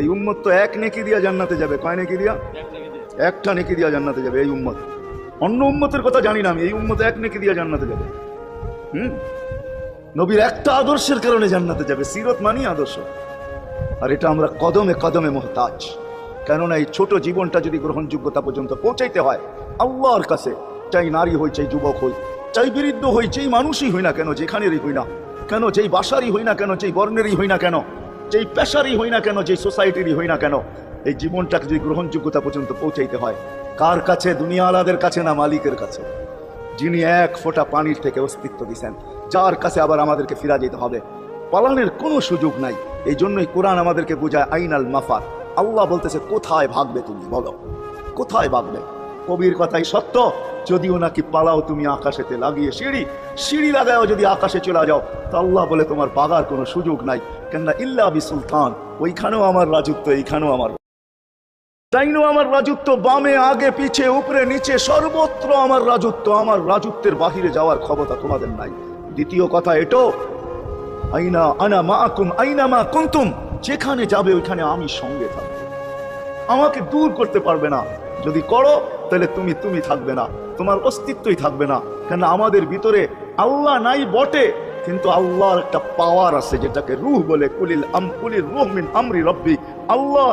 এই উম্মত তো এক নেকি দিয়া জান্নাতে যাবে। কয় নেকি দিয়া? একটা নেকি দিয়া জান্নাতে যাবে এই উম্মত। অন্য উম্মতের কথা জানি না আমি, এই উম্মত এক নেকি দিয়া জান্নাতে যাবে। নবীর একটা আদর্শের কারণে জান্নাতে যাবে। সিরত মানি আদর্শ। আর এটা আমরা কদমে কদমে মুহতাজ। কেননা এই ছোট জীবনটা যদি গ্রহণযোগ্যতা পর্যন্ত পৌঁছাইতে হয় আল্লাহর কাছে, চাই নারী হই, চাই যুবক হই, চাই বৃদ্ধ হই, যেই মানুষই হই না কেন, যেখানেরই হই না কেন, যেই বাসারই হই না কেন, যেই বর্ণেরই হই না কেন, যেই পেশারই হই না কেন, যেই সোসাইটিরই হই না কেন, এই জীবনটাকে যদি গ্রহণযোগ্যতা পর্যন্ত পৌঁছাইতে হয় কার কাছে? দুনিয়া আলাদের কাছে না, মালিকের কাছে, যিনি এক ফোঁটা পানির থেকে অস্তিত্ব দিয়েছেন, যার কাছে আবার আমাদেরকে ফিরা যেতে হবে। পালানোর কোনো সুযোগ নাই। এই জন্যই কোরআন আমাদেরকে বোঝায় আইনাল মাফার। আল্লাহ বলতেছে কোথায় ভাগবে তুমি, বলো কোথায় ভাগবে? কবির কথাই সত্য, যদিও নাকি পালাও তুমি আকাশেতে লাগিয়ে সিঁড়ি লাগাও যদি আকাশে চলে যাও, তো আল্লাহ বলে তোমার পাগার কোনো সুযোগ নাই। কেননা ইল্লা বিসুলতান, ওইখানেও আমার রাজত্ব, এইখানেও আমার, তাইনো আমার রাজত্ব, বামে আগে পিছে উপরে নিচে সর্বত্র আমার রাজত্ব। আমার রাজত্বের বাহিরে যাওয়ার ক্ষমতা তোমাদের নাই। দ্বিতীয় কথা এটো, আইনা আনা মাআকুম আইনা মা কুনতুম, যেখানে যাবে ওইখানে আমি সঙ্গে থাকবো, আমাকে দূর করতে পারবে না। যদি করো তাহলে তুমি থাকবে না, তোমার অস্তিত্বই থাকবে না। কেন আমাদের ভিতরে আল্লাহ নাই বটে, কিন্তু আল্লাহর একটা পাওয়ার আছে যেটাকে রূহ বলে। কুলির রূহ মিন আমরি রব্বি, আল্লাহর